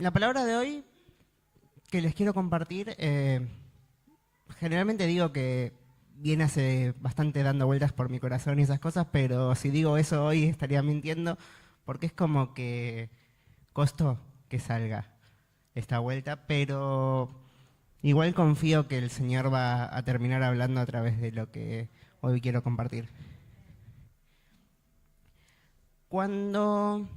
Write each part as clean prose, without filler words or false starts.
La palabra de hoy que les quiero compartir, generalmente digo que viene hace bastante dando vueltas por mi corazón y esas cosas, pero si digo eso hoy estaría mintiendo, porque es como que costó que salga esta vuelta, pero igual confío que el Señor va a terminar hablando a través de lo que hoy quiero compartir. Cuando,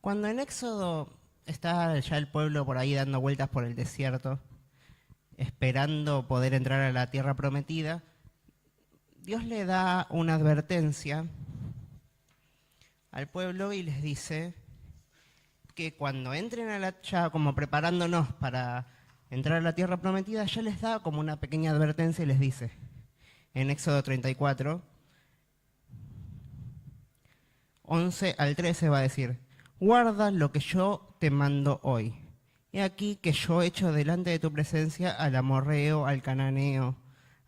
cuando en Éxodo está ya el pueblo por ahí dando vueltas por el desierto, esperando poder entrar a la tierra prometida, Dios le da una advertencia al pueblo y les dice que cuando entren a la, ya como preparándonos para entrar a la tierra prometida, ya les da como una pequeña advertencia y les dice, en Éxodo 34, 11 al 13 va a decir, guarda lo que yo te mando hoy. He aquí que yo echo delante de tu presencia al amorreo, al cananeo,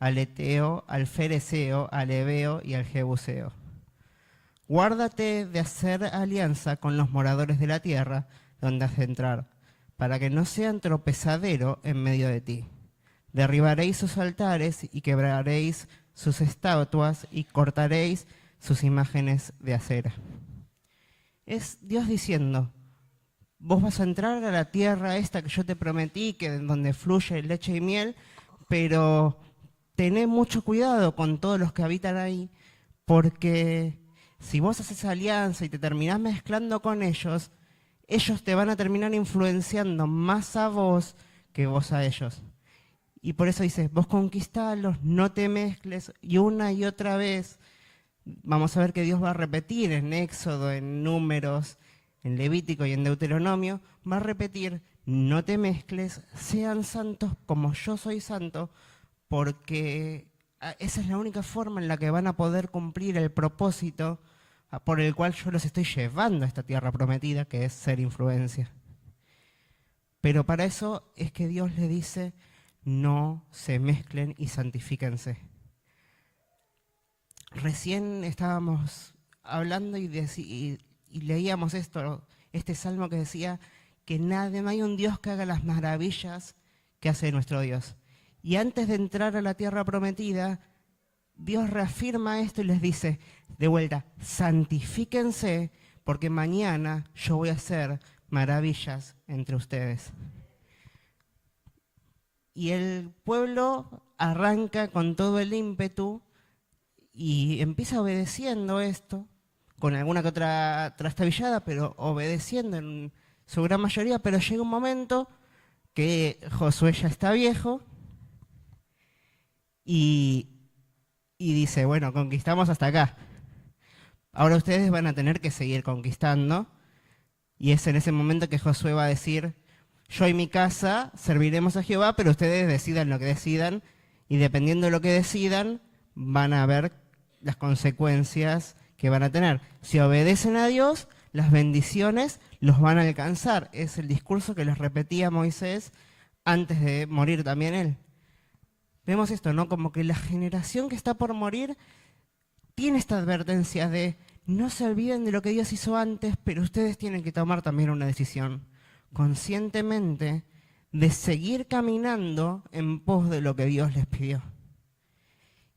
al eteo, al fereceo, al heveo y al jebuseo. Guárdate de hacer alianza con los moradores de la tierra donde has de entrar, para que no sean tropezadero en medio de ti. Derribaréis sus altares y quebraréis sus estatuas y cortaréis sus imágenes de acera. Es Dios diciendo, vos vas a entrar a la tierra esta que yo te prometí, que donde fluye leche y miel, pero tené mucho cuidado con todos los que habitan ahí, porque si vos haces alianza y te terminás mezclando con ellos, ellos te van a terminar influenciando más a vos que vos a ellos. Y por eso dice, vos conquistalos, no te mezcles, y una y otra vez vamos a ver que Dios va a repetir en Éxodo, en Números, en Levítico y en Deuteronomio, va a repetir, no te mezcles, sean santos como yo soy santo, porque esa es la única forma en la que van a poder cumplir el propósito por el cual yo los estoy llevando a esta tierra prometida, que es ser influencia. Pero para eso es que Dios le dice, no se mezclen y santifíquense. Recién estábamos hablando y leíamos este salmo que decía que no hay un Dios que haga las maravillas que hace nuestro Dios. Y antes de entrar a la tierra prometida, Dios reafirma esto y les dice, de vuelta, santifíquense porque mañana yo voy a hacer maravillas entre ustedes. Y el pueblo arranca con todo el ímpetu y empieza obedeciendo esto, con alguna que otra trastabillada, pero obedeciendo en su gran mayoría, pero llega un momento que Josué ya está viejo y dice, bueno, conquistamos hasta acá. Ahora ustedes van a tener que seguir conquistando. Y es en ese momento que Josué va a decir, yo y mi casa serviremos a Jehová, pero ustedes decidan lo que decidan. Y dependiendo de lo que decidan, van a ver las consecuencias que van a tener. Si obedecen a Dios, las bendiciones los van a alcanzar. Es el discurso que les repetía Moisés antes de morir también él. Vemos esto, ¿no? Como que la generación que está por morir tiene esta advertencia de no se olviden de lo que Dios hizo antes, pero ustedes tienen que tomar también una decisión conscientemente de seguir caminando en pos de lo que Dios les pidió.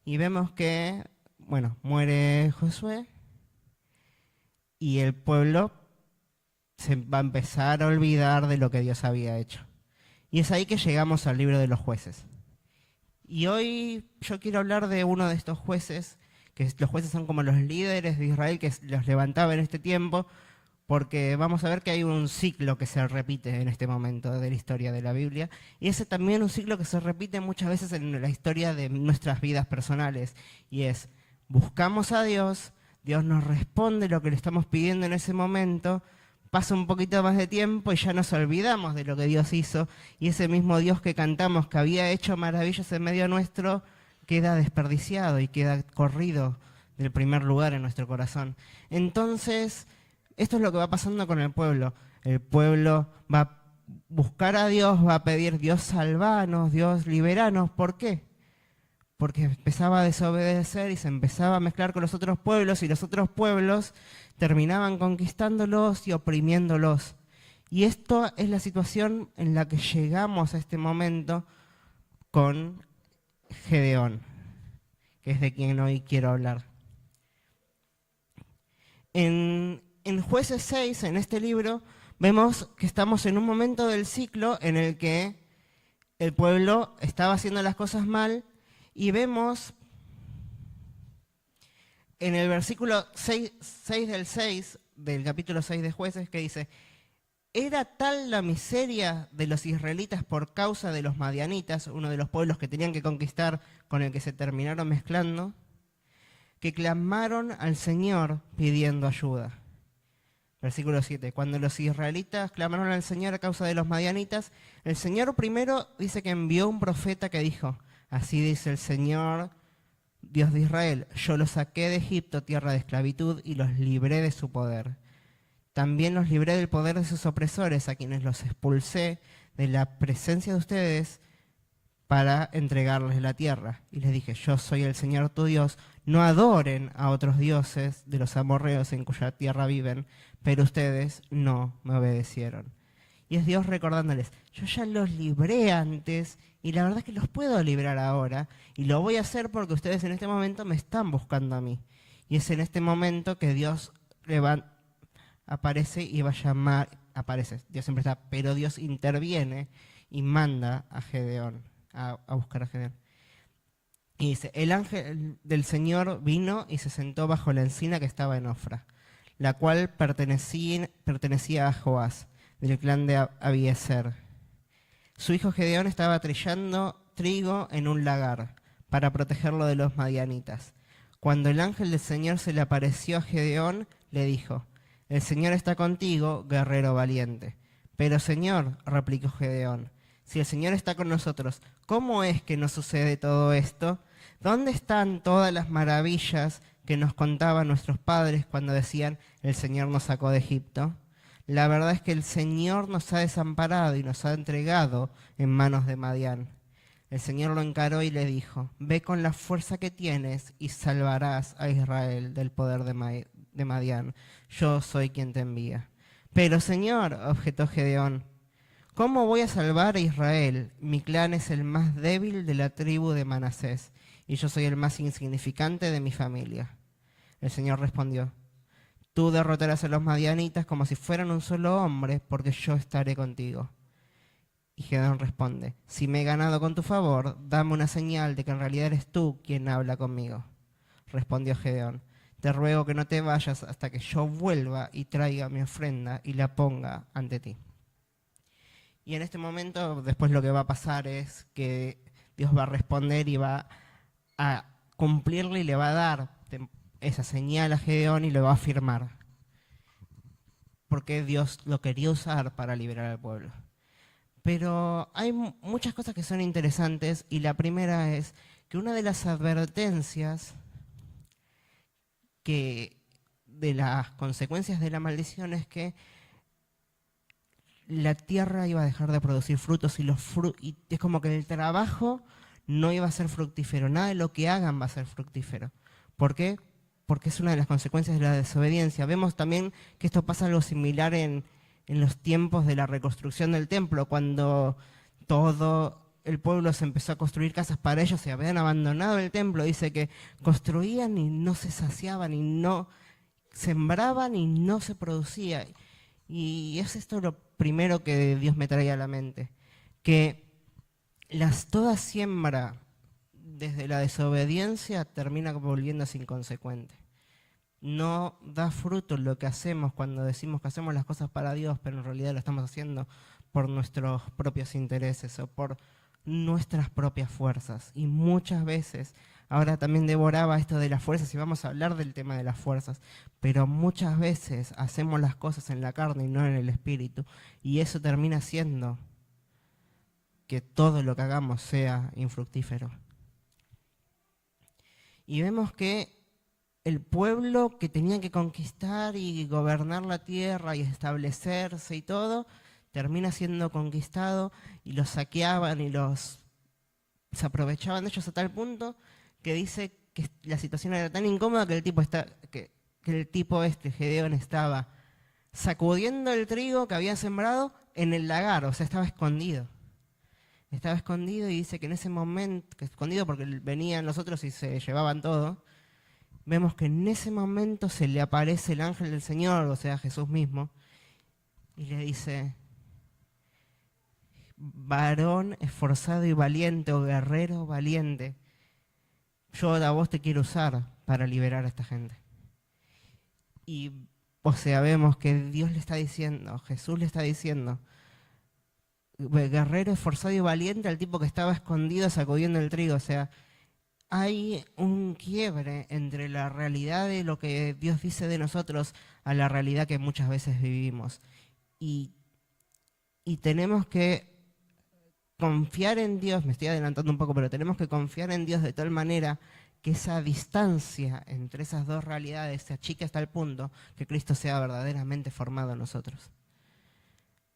Y vemos que, bueno, muere Josué y el pueblo se va a empezar a olvidar de lo que Dios había hecho. Y es ahí que llegamos al libro de los jueces. Y hoy yo quiero hablar de uno de estos jueces, que los jueces son como los líderes de Israel que los levantaba en este tiempo, porque vamos a ver que hay un ciclo que se repite en este momento de la historia de la Biblia, y ese también un ciclo que se repite muchas veces en la historia de nuestras vidas personales, y es, buscamos a Dios, Dios nos responde lo que le estamos pidiendo en ese momento, pasa un poquito más de tiempo y ya nos olvidamos de lo que Dios hizo, y ese mismo Dios que cantamos que había hecho maravillas en medio nuestro, queda desperdiciado y queda corrido del primer lugar en nuestro corazón. Entonces, esto es lo que va pasando con el pueblo. El pueblo va a buscar a Dios, va a pedir, Dios salvanos, Dios liberanos. ¿Por qué? Porque empezaba a desobedecer y se empezaba a mezclar con los otros pueblos y los otros pueblos terminaban conquistándolos y oprimiéndolos. Y esto es la situación en la que llegamos a este momento con Gedeón, que es de quien hoy quiero hablar. En Jueces 6, en este libro, vemos que estamos en un momento del ciclo en el que el pueblo estaba haciendo las cosas mal y vemos en el versículo 6 del 6 del capítulo 6 de Jueces que dice: era tal la miseria de los israelitas por causa de los madianitas, uno de los pueblos que tenían que conquistar con el que se terminaron mezclando, que clamaron al Señor pidiendo ayuda. Versículo 7. Cuando los israelitas clamaron al Señor a causa de los madianitas, el Señor primero dice que envió un profeta que dijo: así dice el Señor, Dios de Israel, yo los saqué de Egipto, tierra de esclavitud, y los libré de su poder. También los libré del poder de sus opresores, a quienes los expulsé de la presencia de ustedes para entregarles la tierra. Y les dije: yo soy el Señor tu Dios, no adoren a otros dioses de los amorreos en cuya tierra viven, pero ustedes no me obedecieron. Y es Dios recordándoles: yo ya los libré antes y la verdad es que los puedo librar ahora y lo voy a hacer porque ustedes en este momento me están buscando a mí. Y es en este momento que Dios aparece y va a llamar, Dios siempre está, pero Dios interviene y manda a Gedeón, a buscar a Gedeón. Y dice: el ángel del Señor vino y se sentó bajo la encina que estaba en Ofra, la cual pertenecía a Joás, del clan de Abiezer. Su hijo Gedeón estaba trillando trigo en un lagar para protegerlo de los madianitas. Cuando el ángel del Señor se le apareció a Gedeón, le dijo: el Señor está contigo, guerrero valiente. Pero Señor, replicó Gedeón, si el Señor está con nosotros, ¿cómo es que nos sucede todo esto? ¿Dónde están todas las maravillas que nos contaban nuestros padres cuando decían: el Señor nos sacó de Egipto? La verdad es que el Señor nos ha desamparado y nos ha entregado en manos de Madián. El Señor lo encaró y le dijo: ve con la fuerza que tienes y salvarás a Israel del poder de Madián. Yo soy quien te envía. Pero Señor, objetó Gedeón, ¿cómo voy a salvar a Israel? Mi clan es el más débil de la tribu de Manasés y yo soy el más insignificante de mi familia. El Señor respondió: tú derrotarás a los madianitas como si fueran un solo hombre, porque yo estaré contigo. Y Gedeón responde: si me he ganado con tu favor, dame una señal de que en realidad eres tú quien habla conmigo. Respondió Gedeón: te ruego que no te vayas hasta que yo vuelva y traiga mi ofrenda y la ponga ante ti. Y en este momento, después lo que va a pasar es que Dios va a responder y va a cumplirle y le va a dar esa señal a Gedeón y lo va a afirmar. Porque Dios lo quería usar para liberar al pueblo. Pero hay muchas cosas que son interesantes y la primera es que una de las advertencias de las consecuencias de la maldición es que la tierra iba a dejar de producir frutos y y es como que el trabajo no iba a ser fructífero, nada de lo que hagan va a ser fructífero. ¿Por qué? Porque es una de las consecuencias de la desobediencia. Vemos también que esto pasa algo similar en los tiempos de la reconstrucción del templo, cuando todo el pueblo se empezó a construir casas para ellos, se habían abandonado el templo. Dice que construían y no se saciaban, y no sembraban y no se producía. Y es esto lo primero que Dios me trae a la mente, que toda siembra desde la desobediencia termina volviéndose inconsecuente. No da fruto lo que hacemos cuando decimos que hacemos las cosas para Dios, pero en realidad lo estamos haciendo por nuestros propios intereses o por nuestras propias fuerzas. Y muchas veces, ahora también devoraba esto de las fuerzas y vamos a hablar del tema de las fuerzas, pero muchas veces hacemos las cosas en la carne y no en el espíritu, y eso termina siendo que todo lo que hagamos sea infructífero. Y vemos que el pueblo que tenía que conquistar y gobernar la tierra y establecerse y todo, termina siendo conquistado y los saqueaban y se aprovechaban de ellos a tal punto que dice que la situación era tan incómoda que el tipo Gedeón estaba sacudiendo el trigo que había sembrado en el lagar, o sea, estaba escondido. Estaba escondido y dice que en ese momento, que escondido porque venían los otros y se llevaban todo, vemos que en ese momento se le aparece el ángel del Señor, o sea, Jesús mismo, y le dice, varón esforzado y valiente, o guerrero valiente, yo a vos te quiero usar para liberar a esta gente. Y, o sea, vemos que Dios le está diciendo, Jesús le está diciendo, guerrero esforzado y valiente al tipo que estaba escondido sacudiendo el trigo. O sea, hay un quiebre entre la realidad de lo que Dios dice de nosotros a la realidad que muchas veces vivimos. Y, y tenemos que confiar en Dios, me estoy adelantando un poco, pero tenemos que confiar en Dios de tal manera que esa distancia entre esas dos realidades se achique hasta el punto que Cristo sea verdaderamente formado en nosotros.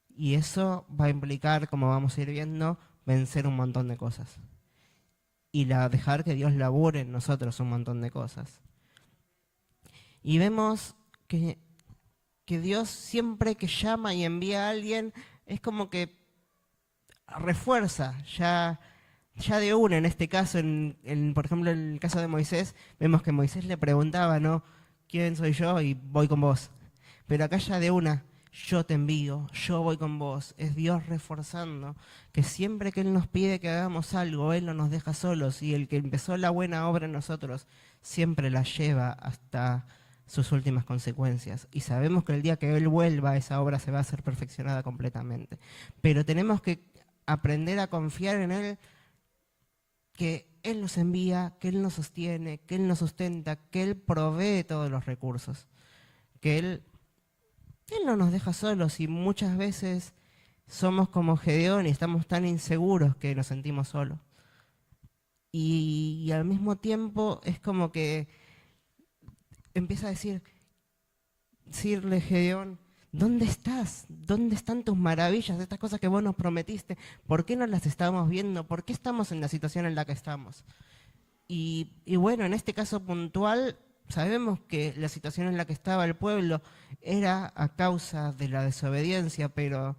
Y eso va a implicar, como vamos a ir viendo, vencer un montón de cosas. Y dejar que Dios labure en nosotros un montón de cosas. Y vemos que Dios siempre que llama y envía a alguien, es como que refuerza, ya de una, en este caso, por ejemplo, en el caso de Moisés, vemos que Moisés le preguntaba, ¿no? ¿Quién soy yo? Y voy con vos. Pero acá ya de una, yo te envío, yo voy con vos. Es Dios reforzando que siempre que Él nos pide que hagamos algo, Él no nos deja solos. Y el que empezó la buena obra en nosotros, siempre la lleva hasta sus últimas consecuencias. Y sabemos que el día que Él vuelva, esa obra se va a hacer perfeccionada completamente. Pero tenemos que aprender a confiar en Él, que Él nos envía, que Él nos sostiene, que Él nos sustenta, que Él provee todos los recursos, que Él no nos deja solos, y muchas veces somos como Gedeón y estamos tan inseguros que nos sentimos solos. Y al mismo tiempo es como que empieza a decirle Gedeón, ¿dónde estás? ¿Dónde están tus maravillas? Estas cosas que vos nos prometiste, ¿por qué no las estamos viendo? ¿Por qué estamos en la situación en la que estamos? Y bueno, en este caso puntual, sabemos que la situación en la que estaba el pueblo era a causa de la desobediencia, pero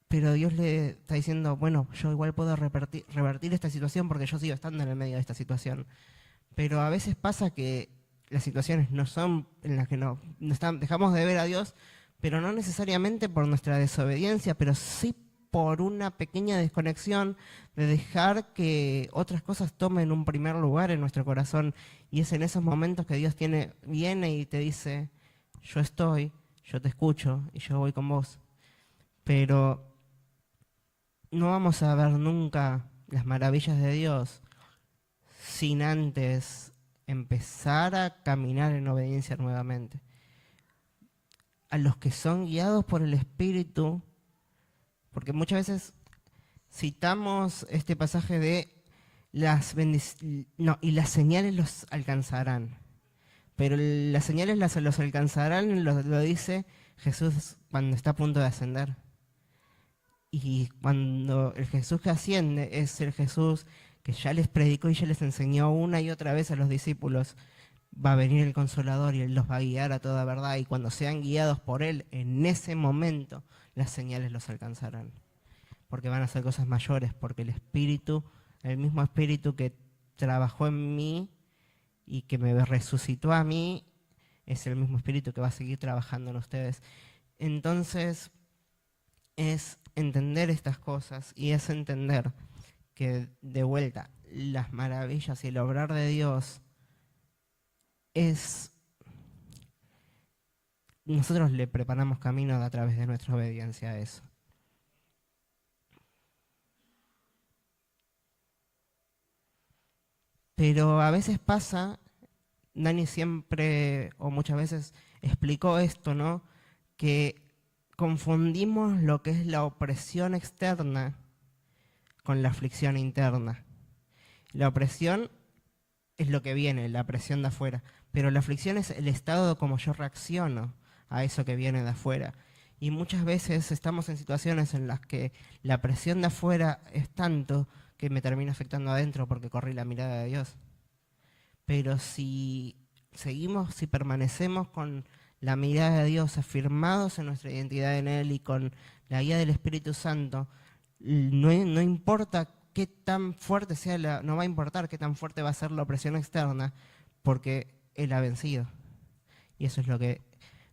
Dios le está diciendo, bueno, yo igual puedo revertir esta situación porque yo sigo estando en el medio de esta situación. Pero a veces pasa que las situaciones no son en las que dejamos de ver a Dios, pero no necesariamente por nuestra desobediencia, pero sí por una pequeña desconexión de dejar que otras cosas tomen un primer lugar en nuestro corazón. Y es en esos momentos que Dios viene y te dice, yo estoy, yo te escucho y yo voy con vos. Pero no vamos a ver nunca las maravillas de Dios sin antes empezar a caminar en obediencia nuevamente. A los que son guiados por el Espíritu, porque muchas veces citamos este pasaje de y las señales los alcanzarán. Pero las señales los alcanzarán, lo dice Jesús cuando está a punto de ascender. Y cuando el Jesús que asciende es el Jesús que ya les predicó y ya les enseñó una y otra vez a los discípulos, va a venir el Consolador y Él los va a guiar a toda verdad, y cuando sean guiados por Él, en ese momento las señales los alcanzarán. Porque van a hacer cosas mayores, porque el Espíritu, el mismo Espíritu que trabajó en mí y que me resucitó a mí, es el mismo Espíritu que va a seguir trabajando en ustedes. Entonces, es entender estas cosas, y es entender que, de vuelta, las maravillas y el obrar de Dios es... Nosotros le preparamos camino a través de nuestra obediencia a eso. Pero a veces pasa, Dani siempre o muchas veces explicó esto, ¿no? Que confundimos lo que es la opresión externa con la aflicción interna. La opresión es lo que viene, la presión de afuera, pero la aflicción es el estado como yo reacciono a eso que viene de afuera. Y muchas veces estamos en situaciones en las que la presión de afuera es tanto que me termina afectando adentro porque corrí la mirada de Dios. Pero si permanecemos con la mirada de Dios, afirmados en nuestra identidad en Él y con la guía del Espíritu Santo, no importa qué tan fuerte sea no va a importar qué tan fuerte va a ser la opresión externa, porque Él ha vencido. Y eso es lo que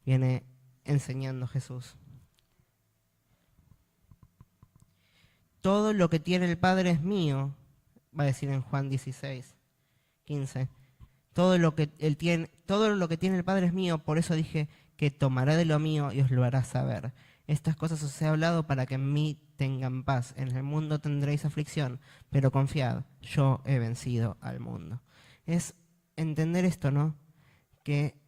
viene enseñando Jesús. Todo lo que tiene el Padre es mío, va a decir en Juan 16:15. Todo lo que tiene el Padre es mío, por eso dije que tomará de lo mío y os lo hará saber. Estas cosas os he hablado para que en mí tengan paz. En el mundo tendréis aflicción, pero confiad, yo he vencido al mundo. Es entender esto, ¿no? Que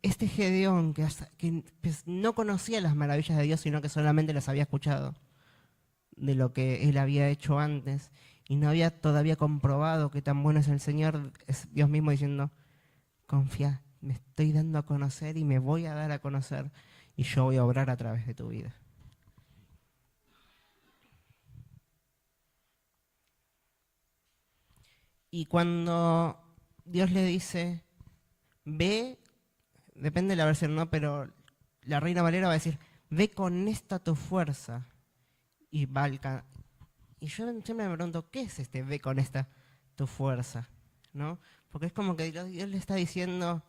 este Gedeón, que pues, no conocía las maravillas de Dios, sino que solamente las había escuchado de lo que él había hecho antes, y no había todavía comprobado qué tan bueno es el Señor, es Dios mismo diciendo, confía, me estoy dando a conocer y me voy a dar a conocer, y yo voy a obrar a través de tu vida. Y cuando Dios le dice, ve, depende de la versión, ¿no? Pero la Reina Valera va a decir, ve con esta tu fuerza. Y y yo siempre me pregunto, ¿qué es este ve con esta tu fuerza? ¿No? Porque es como que Dios le está diciendo,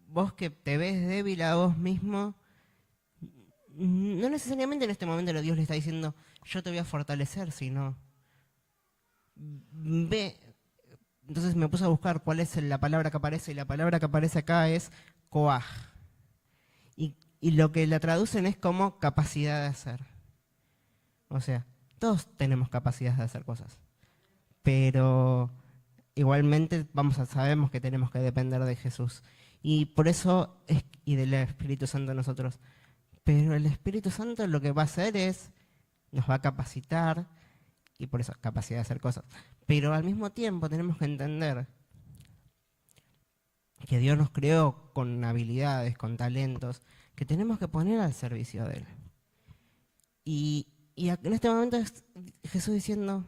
vos que te ves débil a vos mismo, no necesariamente en este momento Dios le está diciendo, yo te voy a fortalecer, sino, ve. Entonces me puse a buscar cuál es la palabra que aparece, y la palabra que aparece acá es coaj. Y lo que la traducen es como capacidad de hacer. O sea, todos tenemos capacidad de hacer cosas, pero igualmente sabemos que tenemos que depender de Jesús. Y por eso, y del Espíritu Santo en nosotros. Pero el Espíritu Santo lo que va a hacer es, nos va a capacitar, y por eso capacidad de hacer cosas. Pero al mismo tiempo tenemos que entender que Dios nos creó con habilidades, con talentos, que tenemos que poner al servicio de Él. Y en este momento es Jesús diciendo,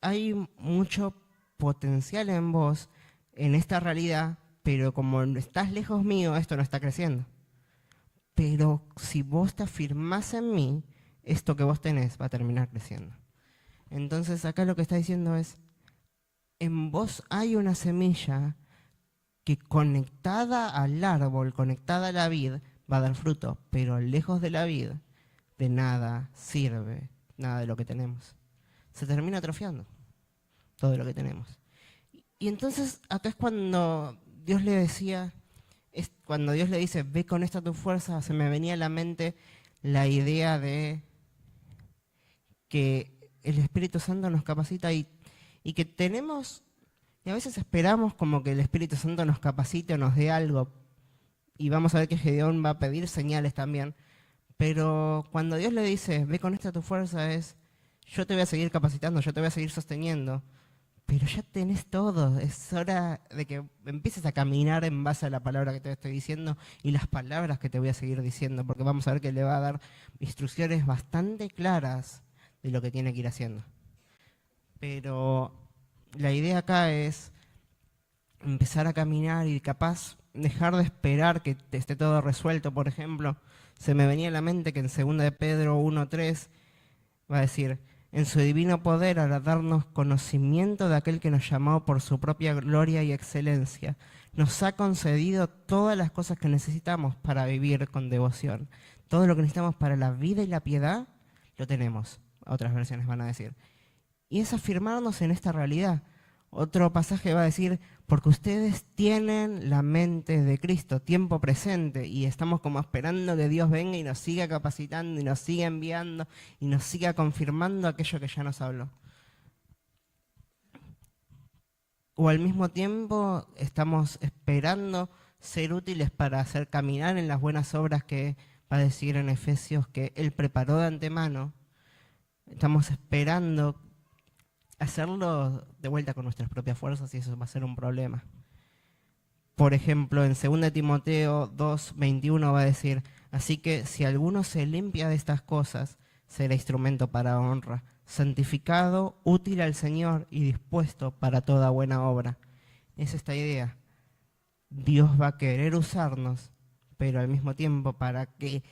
hay mucho potencial en vos, en esta realidad, pero como estás lejos mío, esto no está creciendo. Pero si vos te afirmás en mí, esto que vos tenés va a terminar creciendo. Entonces acá lo que está diciendo es, en vos hay una semilla que conectada al árbol, conectada a la vid, va a dar fruto, pero lejos de la vid, de nada sirve, nada de lo que tenemos. Se termina atrofiando todo lo que tenemos. Y entonces acá es cuando Dios le decía, cuando Dios le dice, ve con esta tu fuerza, se me venía a la mente la idea de que el Espíritu Santo nos capacita y que tenemos, y a veces esperamos como que el Espíritu Santo nos capacite o nos dé algo, y vamos a ver que Gedeón va a pedir señales también, pero cuando Dios le dice, ve con esta tu fuerza, es, yo te voy a seguir capacitando, yo te voy a seguir sosteniendo, pero ya tenés todo, es hora de que empieces a caminar en base a la palabra que te estoy diciendo y las palabras que te voy a seguir diciendo, porque vamos a ver que le va a dar instrucciones bastante claras de lo que tiene que ir haciendo. Pero la idea acá es empezar a caminar y capaz dejar de esperar que esté todo resuelto. Por ejemplo, se me venía a la mente que en 2 de Pedro 1:3 va a decir, en su divino poder hará darnos conocimiento de aquel que nos llamó por su propia gloria y excelencia. Nos ha concedido todas las cosas que necesitamos para vivir con devoción. Todo lo que necesitamos para la vida y la piedad, lo tenemos. Otras versiones van a decir. Y es afirmarnos en esta realidad. Otro pasaje va a decir, porque ustedes tienen la mente de Cristo, tiempo presente, y estamos como esperando que Dios venga y nos siga capacitando y nos siga enviando y nos siga confirmando aquello que ya nos habló. O al mismo tiempo estamos esperando ser útiles para hacer caminar en las buenas obras que va a decir en Efesios que Él preparó de antemano. Estamos esperando hacerlo de vuelta con nuestras propias fuerzas y eso va a ser un problema. Por ejemplo, en 2 Timoteo 2:21 va a decir, así que si alguno se limpia de estas cosas, será instrumento para honra, santificado, útil al Señor y dispuesto para toda buena obra. Es esta idea. Dios va a querer usarnos, pero al mismo tiempo para que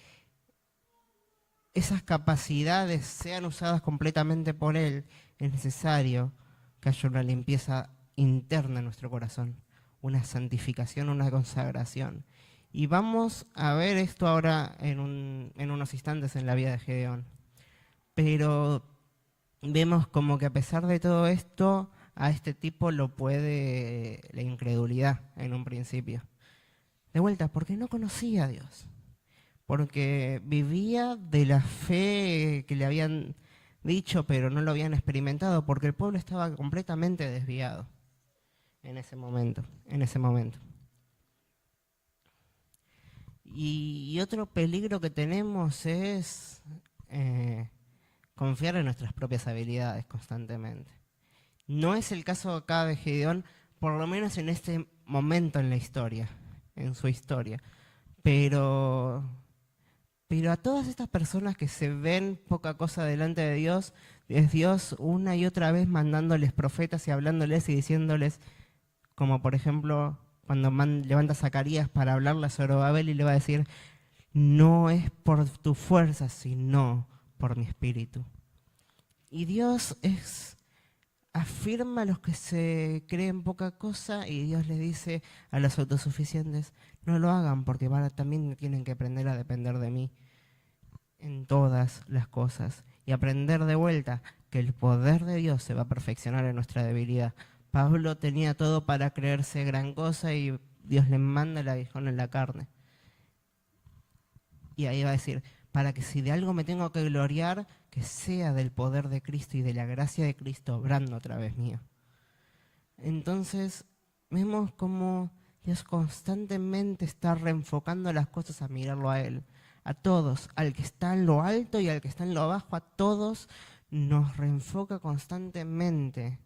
esas capacidades sean usadas completamente por Él, es necesario que haya una limpieza interna en nuestro corazón, una santificación, una consagración. Y vamos a ver esto ahora en unos instantes en la vida de Gedeón. Pero vemos como que a pesar de todo esto, a este tipo lo puede la incredulidad en un principio. De vuelta, porque no conocía a Dios, porque vivía de la fe que le habían dicho, pero no lo habían experimentado, porque el pueblo estaba completamente desviado en ese momento, Y otro peligro que tenemos es confiar en nuestras propias habilidades constantemente. No es el caso acá de Gedeón, por lo menos en este momento en la historia, en su historia. Pero, pero a todas estas personas que se ven poca cosa delante de Dios, es Dios una y otra vez mandándoles profetas y hablándoles y diciéndoles, como por ejemplo cuando levanta a Zacarías para hablarle a Zorobabel y le va a decir, no es por tu fuerza, sino por mi espíritu. Y Dios afirma a los que se creen poca cosa y Dios les dice a los autosuficientes, no lo hagan porque también tienen que aprender a depender de mí en todas las cosas y aprender de vuelta que el poder de Dios se va a perfeccionar en nuestra debilidad. Pablo tenía todo para creerse gran cosa y Dios le manda el aguijón en la carne. Y ahí va a decir, para que si de algo me tengo que gloriar, que sea del poder de Cristo y de la gracia de Cristo obrando a través mío. Entonces, vemos cómo Dios constantemente está reenfocando las cosas a mirarlo a Él. A todos, al que está en lo alto y al que está en lo bajo, a todos nos reenfoca constantemente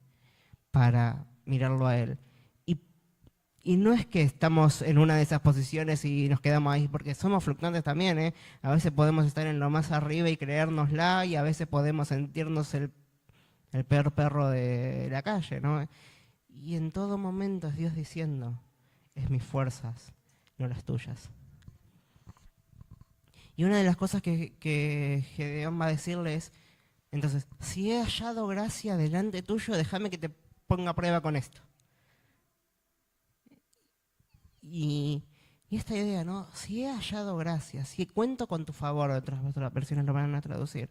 para mirarlo a Él. Y no es que estamos en una de esas posiciones y nos quedamos ahí, porque somos fluctuantes también, ¿eh? A veces podemos estar en lo más arriba y creérnosla, y a veces podemos sentirnos el peor perro de la calle, ¿no? Y en todo momento es Dios diciendo, es mis fuerzas, no las tuyas. Y una de las cosas que Gedeón va a decirle es, entonces, si he hallado gracia delante tuyo, déjame que te ponga a prueba con esto. Y esta idea, ¿no? Si he hallado gracia, si cuento con tu favor, otras versiones lo van a traducir,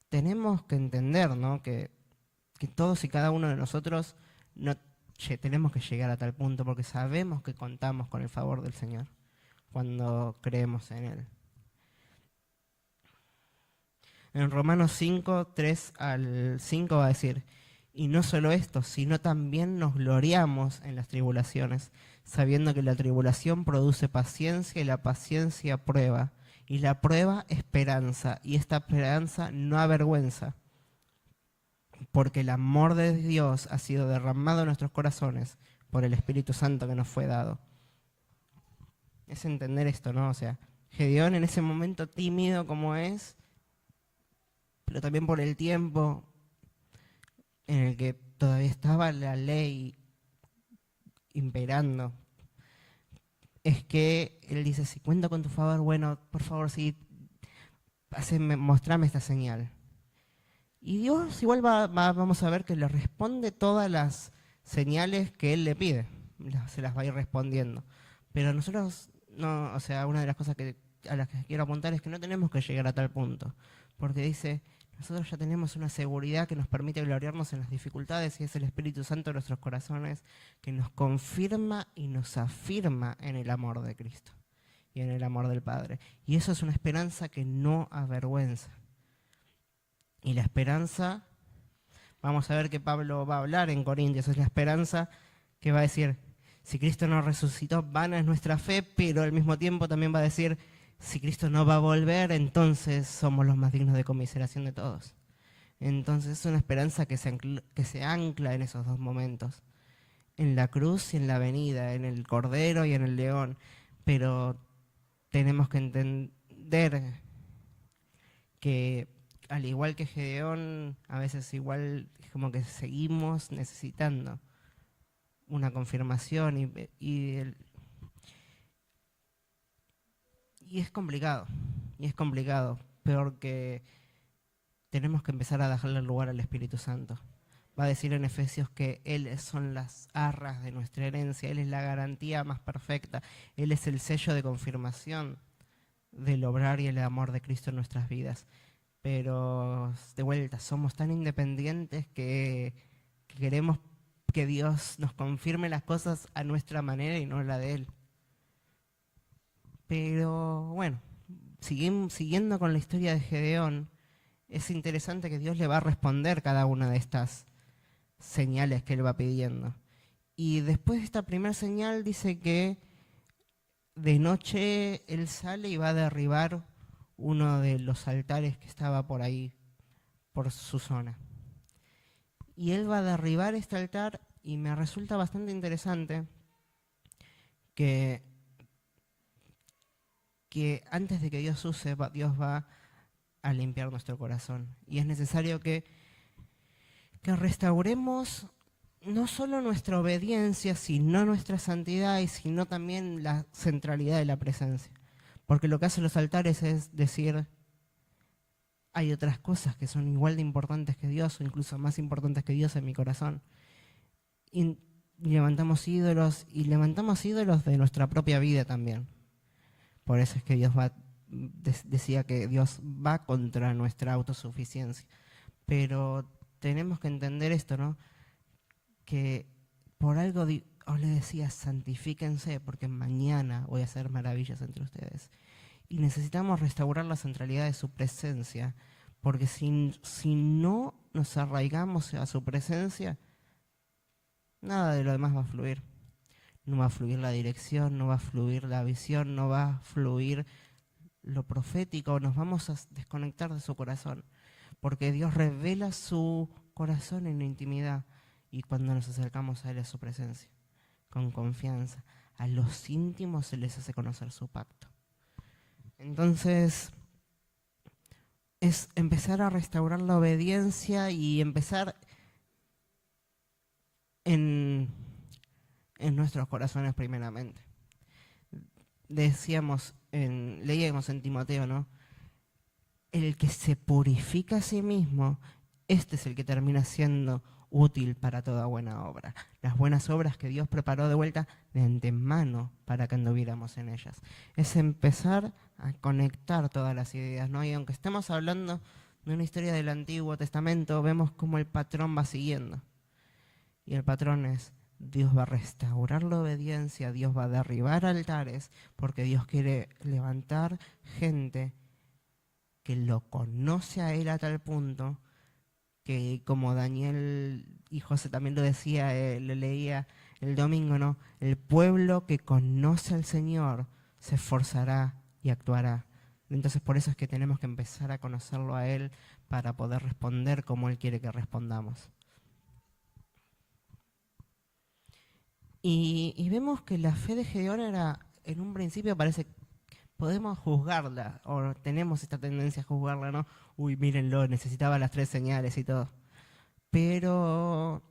tenemos que entender, ¿no? Que todos y cada uno de nosotros no tenemos que llegar a tal punto porque sabemos que contamos con el favor del Señor cuando creemos en Él. En Romanos 5, 3 al 5 va a decir, y no solo esto, sino también nos gloriamos en las tribulaciones, sabiendo que la tribulación produce paciencia y la paciencia prueba, y la prueba esperanza, y esta esperanza no avergüenza, porque el amor de Dios ha sido derramado en nuestros corazones por el Espíritu Santo que nos fue dado. Es entender esto, ¿no? O sea, Gedeón en ese momento tímido como es, pero también por el tiempo en el que todavía estaba la ley imperando, es que él dice, si cuento con tu favor, bueno, por favor, sí, mostrame esta señal. Y Dios igual vamos a ver que le responde todas las señales que él le pide, se las va a ir respondiendo. Pero nosotros, no, o sea, una de las cosas a las que quiero apuntar es que no tenemos que llegar a tal punto, porque dice, nosotros ya tenemos una seguridad que nos permite gloriarnos en las dificultades y es el Espíritu Santo de nuestros corazones que nos confirma y nos afirma en el amor de Cristo y en el amor del Padre. Y eso es una esperanza que no avergüenza. Y la esperanza, vamos a ver que Pablo va a hablar en Corintios, es la esperanza que va a decir, si Cristo no resucitó, vana es nuestra fe, pero al mismo tiempo también va a decir, si Cristo no va a volver, entonces somos los más dignos de conmiseración de todos. Entonces es una esperanza que se ancla en esos dos momentos, en la cruz y en la venida, en el cordero y en el león. Pero tenemos que entender que al igual que Gedeón, a veces igual es como que seguimos necesitando una confirmación Y es complicado, porque tenemos que empezar a dejarle lugar al Espíritu Santo. Va a decir en Efesios que Él son las arras de nuestra herencia, Él es la garantía más perfecta, Él es el sello de confirmación del obrar y el amor de Cristo en nuestras vidas. Pero de vuelta, somos tan independientes que queremos que Dios nos confirme las cosas a nuestra manera y no la de Él. Pero bueno, siguiendo con la historia de Gedeón, es interesante que Dios le va a responder cada una de estas señales que él va pidiendo. Y después de esta primera señal dice que de noche él sale y va a derribar uno de los altares que estaba por ahí, por su zona. Y él va a derribar este altar y me resulta bastante interesante que antes de que Dios use, Dios va a limpiar nuestro corazón. Y es necesario que restauremos no solo nuestra obediencia, sino nuestra santidad y sino también la centralidad de la presencia. Porque lo que hacen los altares es decir, hay otras cosas que son igual de importantes que Dios o incluso más importantes que Dios en mi corazón. Y levantamos ídolos de nuestra propia vida también. Por eso es que Dios decía que Dios va contra nuestra autosuficiencia. Pero tenemos que entender esto, ¿no? Que por algo os le decía, santifíquense, porque mañana voy a hacer maravillas entre ustedes. Y necesitamos restaurar la centralidad de su presencia, porque si no nos arraigamos a su presencia, nada de lo demás va a fluir. No va a fluir la dirección, no va a fluir la visión, no va a fluir lo profético, nos vamos a desconectar de su corazón, porque Dios revela su corazón en la intimidad y cuando nos acercamos a Él, a su presencia, con confianza, a los íntimos se les hace conocer su pacto. Entonces, es empezar a restaurar la obediencia y empezar en nuestros corazones primeramente. Leíamos en Timoteo, ¿no? El que se purifica a sí mismo, este es el que termina siendo útil para toda buena obra. Las buenas obras que Dios preparó de vuelta de antemano para que anduviéramos en ellas. Es empezar a conectar todas las ideas, ¿no? Y aunque estemos hablando de una historia del Antiguo Testamento, vemos cómo el patrón va siguiendo. Y el patrón es, Dios va a restaurar la obediencia, Dios va a derribar altares, porque Dios quiere levantar gente que lo conoce a Él a tal punto que, como Daniel y José también lo decía, lo leía el domingo, ¿no? El pueblo que conoce al Señor se esforzará y actuará. Entonces por eso es que tenemos que empezar a conocerlo a Él para poder responder como Él quiere que respondamos. Y vemos que la fe de Gedeón era, en un principio parece, podemos juzgarla, o tenemos esta tendencia a juzgarla, ¿no? Uy, mírenlo, necesitaba las 3 señales y todo. Pero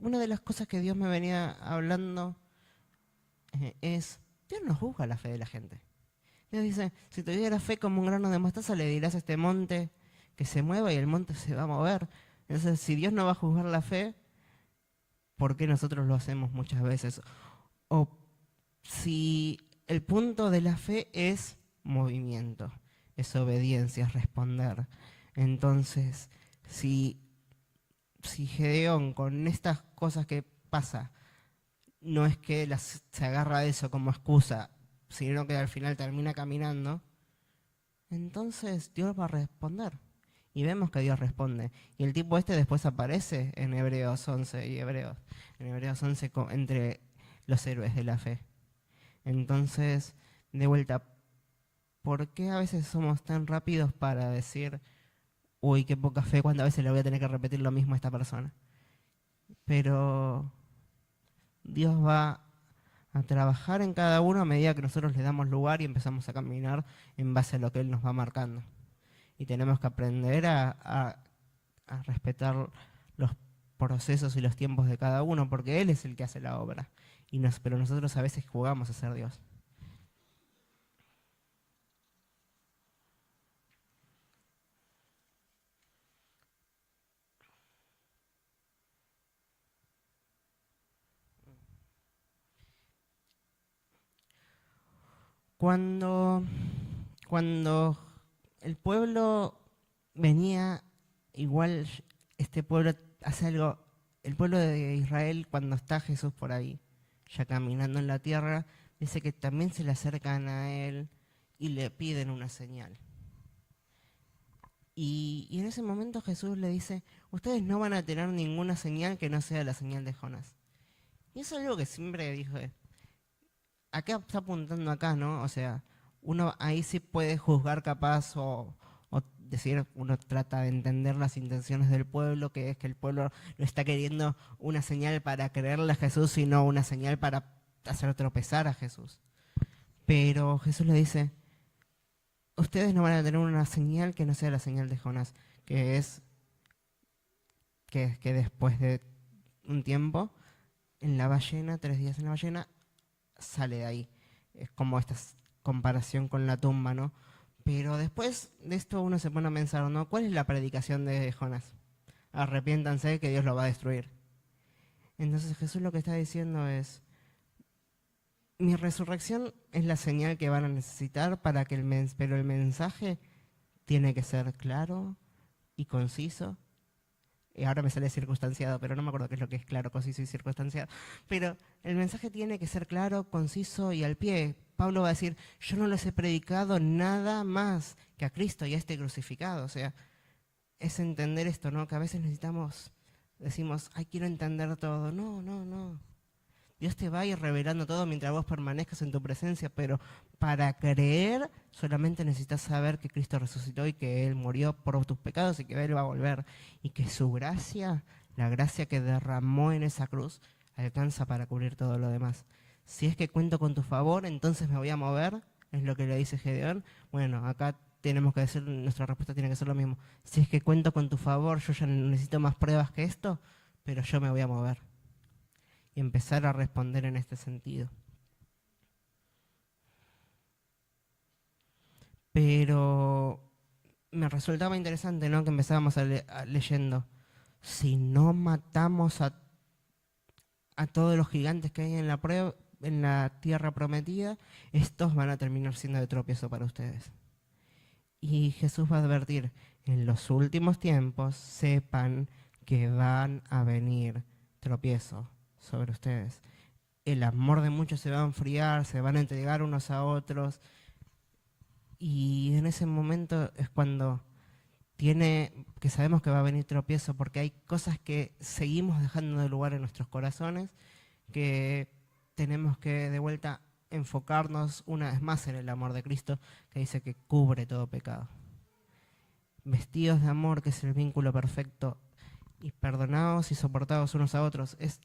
una de las cosas que Dios me venía hablando es, Dios no juzga la fe de la gente. Dios dice, si tuviera fe como un grano de mostaza, le dirás a este monte que se mueva y el monte se va a mover. Entonces, si Dios no va a juzgar la fe, ¿por qué nosotros lo hacemos muchas veces? O si el punto de la fe es movimiento, es obediencia, es responder. Entonces, si Gedeón con estas cosas que pasa, no es que se agarra de eso como excusa, sino que al final termina caminando, entonces Dios va a responder. Y vemos que Dios responde. Y el tipo este después aparece en Hebreos 11 y en Hebreos 11 entre los héroes de la fe. Entonces, de vuelta, ¿por qué a veces somos tan rápidos para decir, uy, qué poca fe, cuando a veces le voy a tener que repetir lo mismo a esta persona? Pero Dios va a trabajar en cada uno a medida que nosotros le damos lugar y empezamos a caminar en base a lo que Él nos va marcando. Y tenemos que aprender a respetar los procesos y los tiempos de cada uno, porque Él es el que hace la obra. Pero nosotros a veces jugamos a ser Dios. Cuando, cuando el pueblo venía, igual este pueblo hace algo, el pueblo de Israel cuando está Jesús por ahí, ya caminando en la tierra, dice que también se le acercan a él y le piden una señal. Y en ese momento Jesús le dice, ustedes no van a tener ninguna señal que no sea la señal de Jonás. Y eso es algo que siempre dije, acá está apuntando acá, ¿no? O sea, uno ahí sí puede juzgar capaz o decir, uno trata de entender las intenciones del pueblo, que es que el pueblo no está queriendo una señal para creerle a Jesús, sino una señal para hacer tropezar a Jesús. Pero Jesús le dice, ustedes no van a tener una señal que no sea la señal de Jonás, que es que después de un tiempo, en la ballena, 3 días en la ballena, sale de ahí. Es como esta comparación con la tumba, ¿no? Pero después de esto uno se pone a pensar, ¿no? ¿Cuál es la predicación de Jonás? Arrepiéntanse que Dios lo va a destruir. Entonces Jesús lo que está diciendo es, mi resurrección es la señal que van a necesitar para que pero el mensaje tiene que ser claro y conciso. Y ahora me sale circunstanciado, pero no me acuerdo qué es lo que es claro, conciso y circunstanciado. Pero el mensaje tiene que ser claro, conciso y al pie. Pablo va a decir, yo no les he predicado nada más que a Cristo y a este crucificado. O sea, es entender esto, ¿no? Que a veces decimos, ay, quiero entender todo. No, no, no. Dios te va a ir revelando todo mientras vos permanezcas en tu presencia, pero para creer solamente necesitas saber que Cristo resucitó y que Él murió por tus pecados y que Él va a volver y que su gracia, la gracia que derramó en esa cruz, alcanza para cubrir todo lo demás. Si es que cuento con tu favor, entonces me voy a mover, es lo que le dice Gedeón. Bueno, acá tenemos que decir, nuestra respuesta tiene que ser lo mismo. Si es que cuento con tu favor, yo ya no necesito más pruebas que esto, pero yo me voy a mover. Y empezar a responder en este sentido. Pero me resultaba interesante, ¿no? Que empezábamos leyendo. Si no matamos a todos los gigantes que hay en la tierra prometida, estos van a terminar siendo de tropiezo para ustedes. Y Jesús va a advertir, en los últimos tiempos sepan que van a venir tropiezos sobre ustedes. El amor de muchos se va a enfriar, se van a entregar unos a otros. Y en ese momento es cuando que sabemos que va a venir tropiezo, porque hay cosas que seguimos dejando de lugar en nuestros corazones, que tenemos que de vuelta enfocarnos una vez más en el amor de Cristo, que dice que cubre todo pecado. Vestidos de amor, que es el vínculo perfecto, y perdonados y soportados unos a otros. Es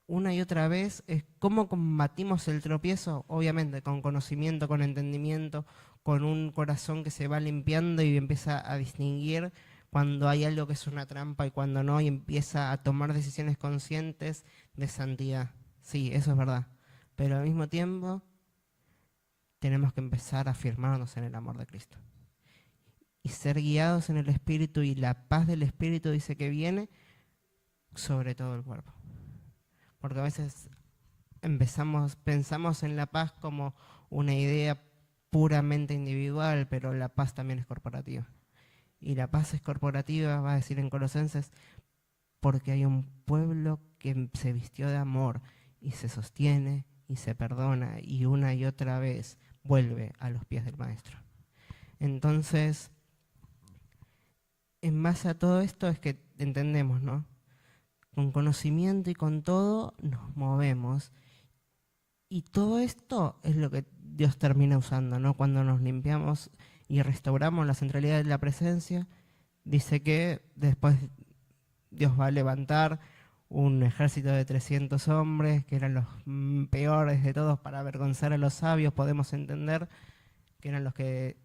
una y otra vez, es cómo combatimos el tropiezo, obviamente con conocimiento, con entendimiento, con un corazón que se va limpiando y empieza a distinguir cuando hay algo que es una trampa y cuando no, y empieza a tomar decisiones conscientes de santidad. Sí, eso es verdad. Pero al mismo tiempo tenemos que empezar a afirmarnos en el amor de Cristo. Y ser guiados en el Espíritu, y la paz del Espíritu dice que viene sobre todo el cuerpo. Porque a veces pensamos en la paz como una idea puramente individual, pero la paz también es corporativa. Y la paz es corporativa, va a decir en Colosenses, porque hay un pueblo que se vistió de amor y se sostiene y se perdona y una y otra vez vuelve a los pies del Maestro. Entonces, en base a todo esto es que entendemos, ¿no? Con conocimiento y con todo nos movemos. Y todo esto es lo que Dios termina usando, ¿no? Cuando nos limpiamos y restauramos la centralidad de la presencia, dice que después Dios va a levantar un ejército de 300 hombres, que eran los peores de todos para avergonzar a los sabios, podemos entender, que eran los que,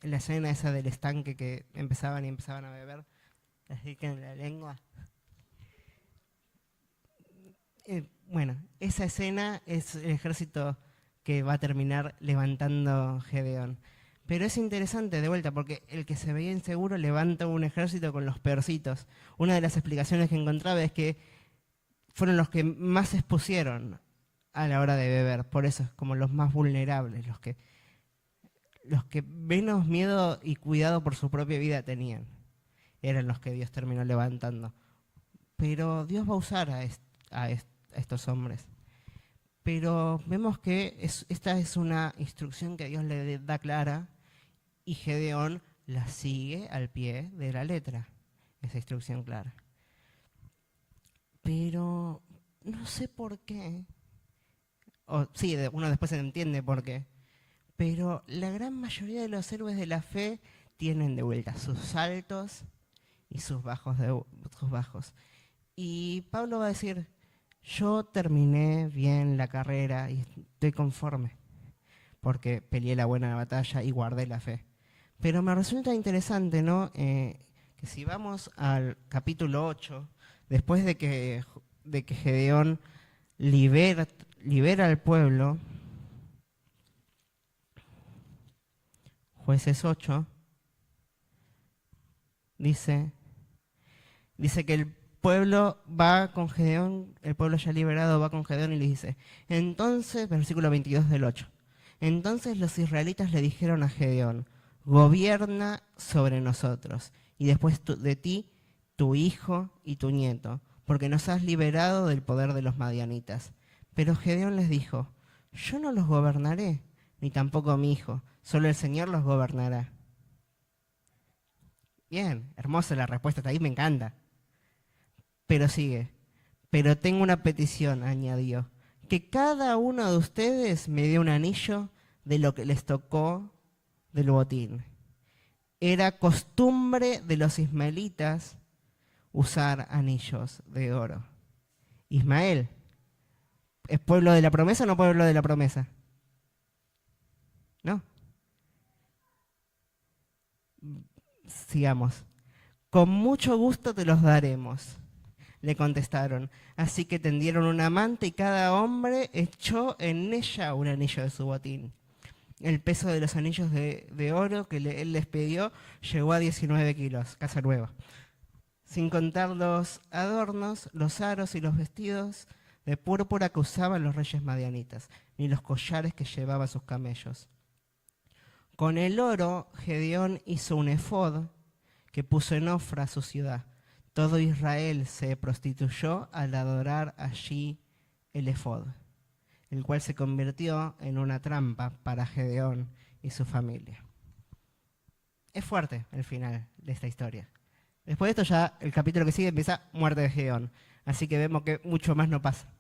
en la escena esa del estanque que empezaban a beber, así que en la lengua. Bueno, esa escena es el ejército que va a terminar levantando Gedeón. Pero es interesante de vuelta, porque el que se veía inseguro levanta un ejército con los peorcitos. Una de las explicaciones que encontraba es que fueron los que más se expusieron a la hora de beber. Por eso es como los más vulnerables, los que menos miedo y cuidado por su propia vida tenían. Eran los que Dios terminó levantando. Pero Dios va a usar a estos hombres. Pero vemos que esta es una instrucción que Dios le da clara y Gedeón la sigue al pie de la letra, esa instrucción clara. Pero no sé por qué, sí, uno después se entiende por qué, pero la gran mayoría de los héroes de la fe tienen de vuelta sus altos y sus bajos. Y Pablo va a decir, yo terminé bien la carrera y estoy conforme, porque peleé la buena batalla y guardé la fe. Pero me resulta interesante, ¿no? Que si vamos al capítulo 8, después de que Gedeón libera al pueblo, Jueces 8, dice que el pueblo va con Gedeón, el pueblo ya liberado va con Gedeón y le dice, entonces, versículo 22 del 8, entonces los israelitas le dijeron a Gedeón, gobierna sobre nosotros, y después de ti, tu hijo y tu nieto, porque nos has liberado del poder de los madianitas. Pero Gedeón les dijo, yo no los gobernaré, ni tampoco mi hijo, solo el Señor los gobernará. Bien, hermosa la respuesta, hasta ahí me encanta. Pero sigue, pero tengo una petición, añadió, que cada uno de ustedes me dé un anillo de lo que les tocó del botín. Era costumbre de los ismaelitas usar anillos de oro. Ismael, ¿es pueblo de la promesa o no pueblo de la promesa? ¿No? Sigamos. Con mucho gusto te los daremos, le contestaron. Así que tendieron una manta y cada hombre echó en ella un anillo de su botín. El peso de los anillos de oro que él les pidió llegó a 19 kilos, casa nueva. Sin contar los adornos, los aros y los vestidos de púrpura que usaban los reyes madianitas, ni los collares que llevaban sus camellos. Con el oro, Gedeón hizo un efod que puso en Ofra, su ciudad. Todo Israel se prostituyó al adorar allí el efod, el cual se convirtió en una trampa para Gedeón y su familia. Es fuerte el final de esta historia. Después de esto ya el capítulo que sigue empieza muerte de Gedeón, así que vemos que mucho más no pasa.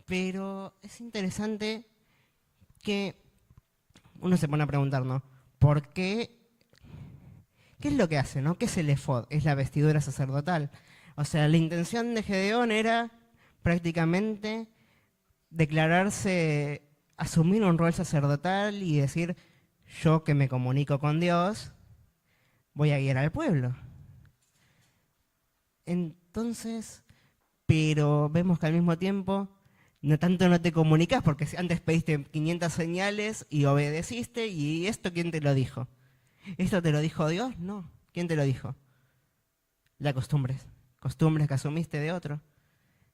Pero es interesante que uno se pone a preguntar, ¿no? ¿Por qué? ¿Qué es lo que hace, no? ¿Qué es el efod? Es la vestidura sacerdotal. O sea, la intención de Gedeón era prácticamente declararse, asumir un rol sacerdotal y decir, yo que me comunico con Dios, voy a guiar al pueblo. Entonces, pero vemos que al mismo tiempo, no tanto no te comunicas, porque antes pediste 500 señales y obedeciste, y ¿esto quién te lo dijo? ¿Esto te lo dijo Dios? No. ¿Quién te lo dijo? La costumbres que asumiste de otro.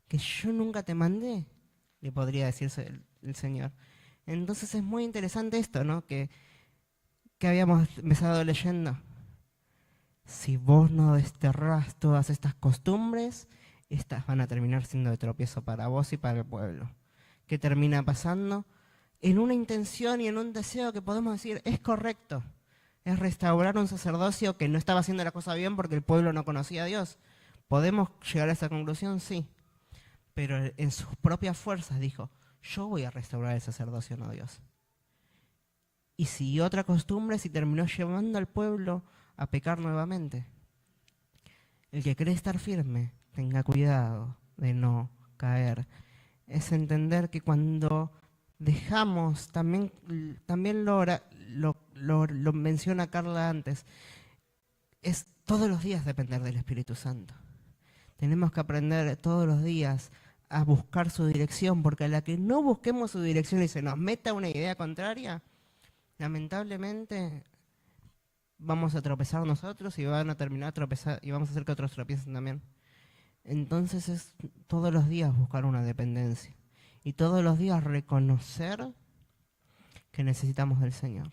Que yo nunca te mandé, le podría decirse el Señor. Entonces es muy interesante esto, ¿no? Que habíamos empezado leyendo. Si vos no desterrás todas estas costumbres, estas van a terminar siendo de tropiezo para vos y para el pueblo. ¿Qué termina pasando? En una intención y en un deseo que podemos decir es correcto. Es restaurar un sacerdocio que no estaba haciendo la cosa bien porque el pueblo no conocía a Dios. ¿Podemos llegar a esa conclusión? Sí. Pero en sus propias fuerzas dijo, yo voy a restaurar el sacerdocio, no Dios. Y siguió otra costumbre y terminó llevando al pueblo a pecar nuevamente. El que cree estar firme, tenga cuidado de no caer. Es entender que cuando dejamos, también lo menciona Carla antes, es todos los días depender del Espíritu Santo. Tenemos que aprender todos los días a buscar su dirección, porque a la que no busquemos su dirección y se nos meta una idea contraria, lamentablemente vamos a tropezar nosotros y van a terminar a tropezar y vamos a hacer que otros tropiecen también. Entonces es todos los días buscar una dependencia. y todos los días reconocer que necesitamos del Señor.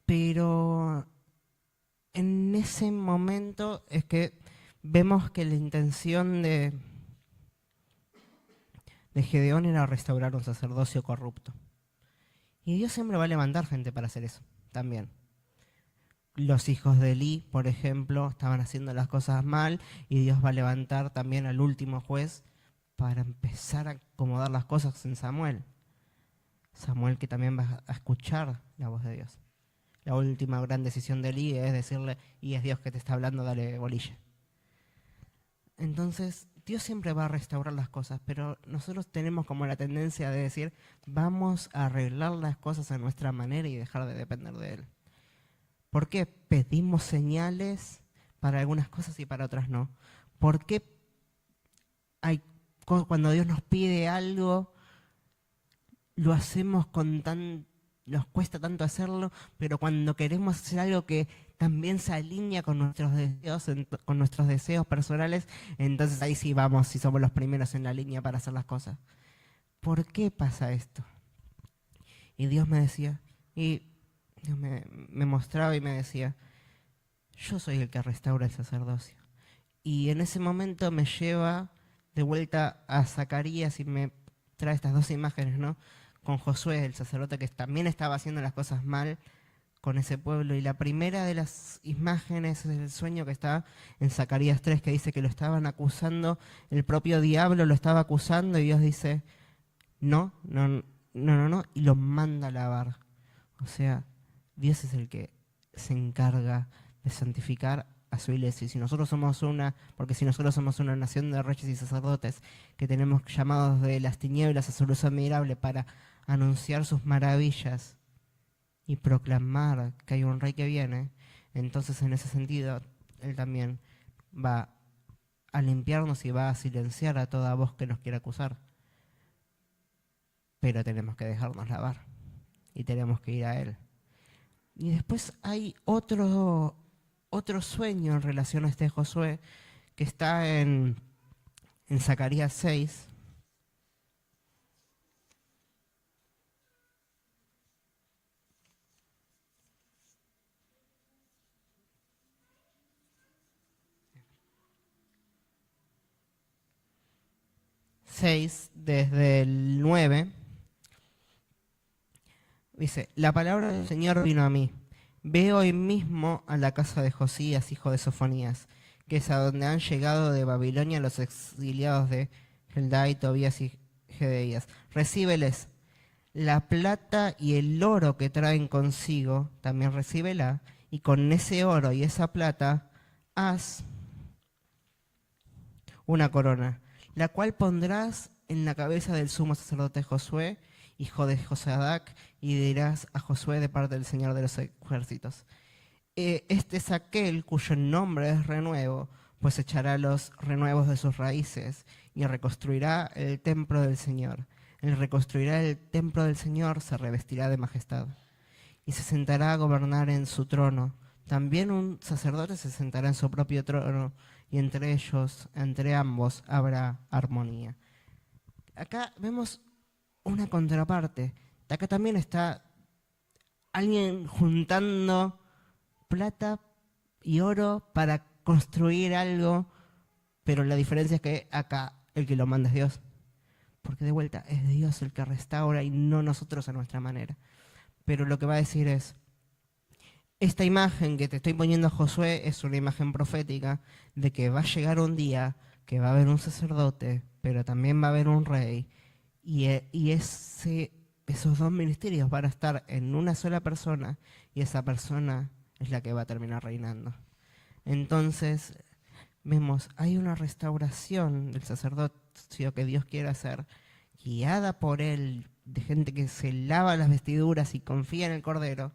Pero en ese momento es que vemos que la intención de Gedeón era restaurar un sacerdocio corrupto. Y Dios siempre va a levantar gente para hacer eso, también. Los hijos de Elí, por ejemplo, estaban haciendo las cosas mal y Dios va a levantar también al último juez para empezar a acomodar las cosas en Samuel. Samuel que también va a escuchar la voz de Dios. La última gran decisión de Elí es decirle, y es Dios que te está hablando, dale bolilla. Entonces, Dios siempre va a restaurar las cosas, pero nosotros tenemos como la tendencia de decir, vamos a arreglar las cosas a nuestra manera y dejar de depender de Él. ¿Por qué pedimos señales para algunas cosas y para otras no? ¿Por qué cuando Dios nos pide algo, lo hacemos nos cuesta tanto hacerlo, pero cuando queremos hacer algo que también se alinea con nuestros deseos personales, entonces ahí sí vamos y somos los primeros en la línea para hacer las cosas? ¿Por qué pasa esto? Y Dios me decía, y Dios me mostraba y me decía, yo soy el que restaura el sacerdocio. Y en ese momento me lleva de vuelta a Zacarías y me trae estas dos imágenes, ¿no? Con Josué, el sacerdote que también estaba haciendo las cosas mal con ese pueblo. Y la primera de las imágenes es el sueño que está en Zacarías 3, que dice que lo estaban acusando, el propio diablo lo estaba acusando y Dios dice, no, y lo manda a lavar. O sea, Dios es el que se encarga de santificar a su iglesia. Y si nosotros somos porque si nosotros somos una nación de reyes y sacerdotes que tenemos llamados de las tinieblas a su luz admirable para anunciar sus maravillas y proclamar que hay un rey que viene, entonces en ese sentido Él también va a limpiarnos y va a silenciar a toda voz que nos quiera acusar. Pero tenemos que dejarnos lavar y tenemos que ir a Él. Y después hay otro sueño en relación a este Josué que está en Zacarías 6. Desde el 9, dice, la palabra del Señor vino a mí. Ve hoy mismo a la casa de Josías, hijo de Sofonías, que es a donde han llegado de Babilonia los exiliados de Heldai, Tobías y Gedeías. Recíbeles la plata y el oro que traen consigo, también recíbela, y con ese oro y esa plata haz una corona, la cual pondrás en la cabeza del sumo sacerdote Josué, hijo de Josadac, y dirás a Josué de parte del Señor de los ejércitos. Este es aquel cuyo nombre es renuevo, pues echará los renuevos de sus raíces y reconstruirá el templo del Señor. Él reconstruirá el templo del Señor, se revestirá de majestad y se sentará a gobernar en su trono. También un sacerdote se sentará en su propio trono y entre ambos habrá armonía. Acá vemos una contraparte. Acá también está alguien juntando plata y oro para construir algo, pero la diferencia es que acá el que lo manda es Dios. Porque de vuelta es Dios el que restaura y no nosotros a nuestra manera. Pero lo que va a decir es, esta imagen que te estoy poniendo a Josué es una imagen profética de que va a llegar un día que va a haber un sacerdote, pero también va a haber un rey, y esos dos ministerios van a estar en una sola persona, y esa persona es la que va a terminar reinando. Entonces, vemos, hay una restauración del sacerdocio que Dios quiere hacer, guiada por Él, de gente que se lava las vestiduras y confía en el Cordero,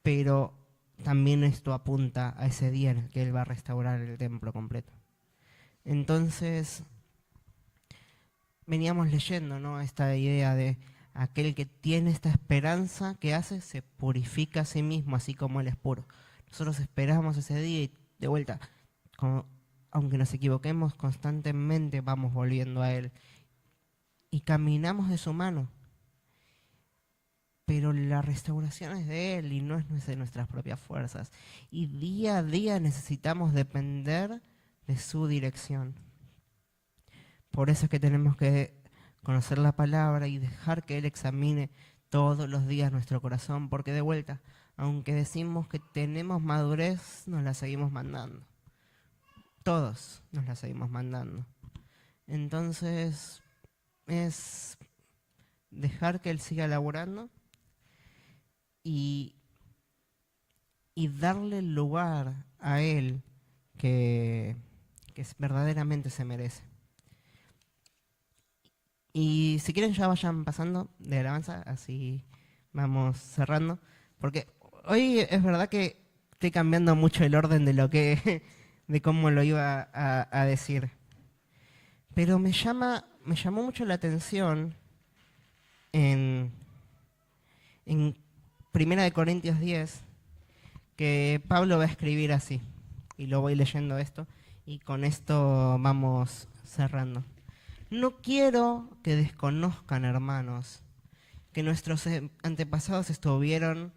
pero también esto apunta a ese día en el que Él va a restaurar el templo completo. Entonces, veníamos leyendo, ¿no?, esta idea de aquel que tiene esta esperanza, ¿qué hace? Se purifica a sí mismo, así como Él es puro. Nosotros esperamos ese día y de vuelta, como aunque nos equivoquemos, constantemente vamos volviendo a Él y caminamos de su mano. Pero la restauración es de Él y no es de nuestras propias fuerzas. Y día a día necesitamos depender de su dirección. Por eso es que tenemos que conocer la palabra y dejar que Él examine todos los días nuestro corazón, porque de vuelta, aunque decimos que tenemos madurez, nos la seguimos mandando. Todos nos la seguimos mandando. Entonces, es dejar que Él siga laborando y darle el lugar a Él que verdaderamente se merece. Y si quieren ya vayan pasando de alabanza, así vamos cerrando. Porque hoy es verdad que estoy cambiando mucho el orden de de cómo lo iba a decir. Pero me llamó mucho la atención en 1 Corintios 10, que Pablo va a escribir así. Y lo voy leyendo esto, y con esto vamos cerrando. No quiero que desconozcan, hermanos, que nuestros antepasados estuvieron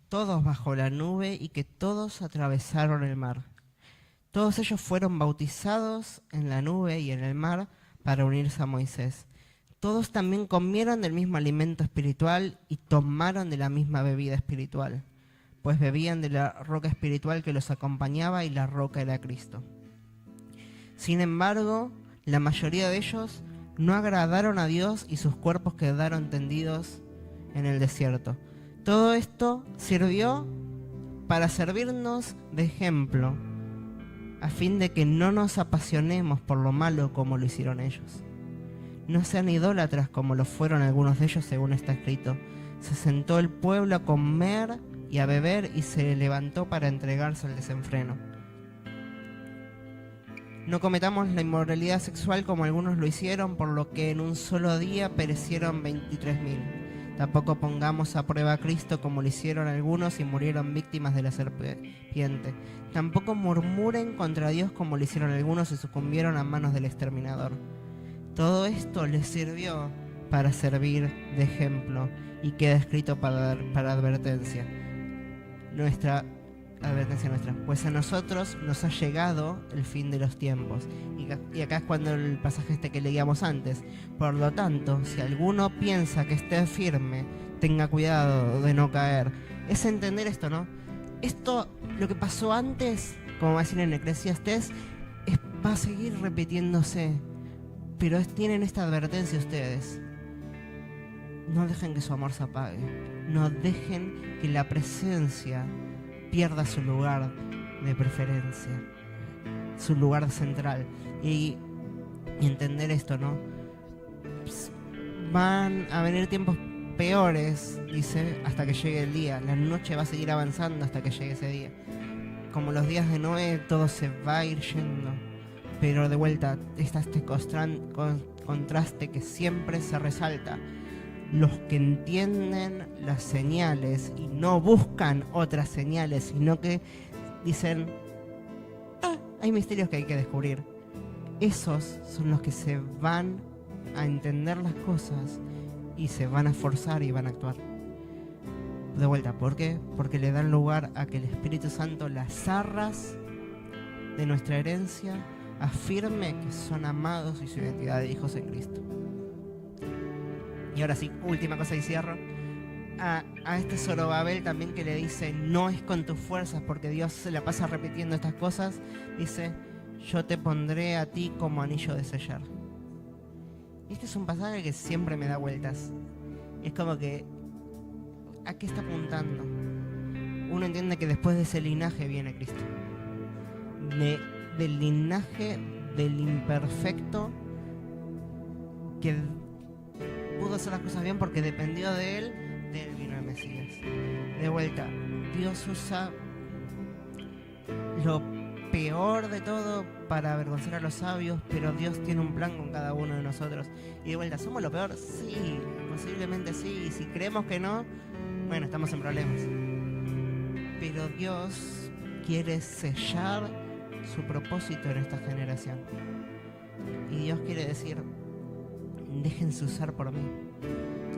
todos bajo la nube y que todos atravesaron el mar. Todos ellos fueron bautizados en la nube y en el mar para unirse a Moisés. Todos también comieron del mismo alimento espiritual y tomaron de la misma bebida espiritual, pues bebían de la roca espiritual que los acompañaba y la roca era Cristo. Sin embargo, la mayoría de ellos no agradaron a Dios y sus cuerpos quedaron tendidos en el desierto. Todo esto sirvió para servirnos de ejemplo, a fin de que no nos apasionemos por lo malo como lo hicieron ellos. No sean idólatras como lo fueron algunos de ellos, según está escrito. Se sentó el pueblo a comer y a beber y se levantó para entregarse al desenfreno. No cometamos la inmoralidad sexual como algunos lo hicieron, por lo que en un solo día perecieron 23.000. Tampoco pongamos a prueba a Cristo como lo hicieron algunos y murieron víctimas de la serpiente. Tampoco murmuren contra Dios como lo hicieron algunos y sucumbieron a manos del exterminador. Todo esto les sirvió para servir de ejemplo y queda escrito para advertencia. Advertencia nuestra, pues a nosotros nos ha llegado el fin de los tiempos. Y acá es cuando el pasaje que leíamos antes. Por lo tanto, si alguno piensa que esté firme, tenga cuidado de no caer. Es entender esto, ¿no? Esto, lo que pasó antes, como va a decir en Eclesiastés, va a seguir repitiéndose. Pero tienen esta advertencia ustedes. No dejen que su amor se apague. No dejen que la presencia pierda su lugar de preferencia, su lugar central. Y entender esto, ¿no? Van a venir tiempos peores, dice, hasta que llegue el día. La noche va a seguir avanzando hasta que llegue ese día. Como los días de Noé, todo se va a ir yendo. Pero de vuelta está este contraste que siempre se resalta. Los que entienden las señales y no buscan otras señales, sino que dicen, hay misterios que hay que descubrir. Esos son los que se van a entender las cosas y se van a esforzar y van a actuar. De vuelta, ¿por qué? Porque le dan lugar a que el Espíritu Santo, las arras de nuestra herencia, afirme que son amados y su identidad de hijos en Cristo. Y ahora sí, última cosa y cierro. A este Zorobabel también, que le dice, no es con tus fuerzas, porque Dios se la pasa repitiendo estas cosas, dice, yo te pondré a ti como anillo de sellar. Y este es un pasaje que siempre me da vueltas. Es como que, ¿a qué está apuntando? Uno entiende que después de ese linaje viene Cristo. Del linaje del imperfecto que pudo hacer las cosas bien porque dependió de él vino el Mesías. De vuelta, Dios usa lo peor de todo para avergonzar a los sabios, pero Dios tiene un plan con cada uno de nosotros. Y de vuelta, ¿somos lo peor? Sí, posiblemente sí. Y si creemos que no, bueno, estamos en problemas. Pero Dios quiere sellar su propósito en esta generación. Y Dios quiere decir, déjense usar por mí,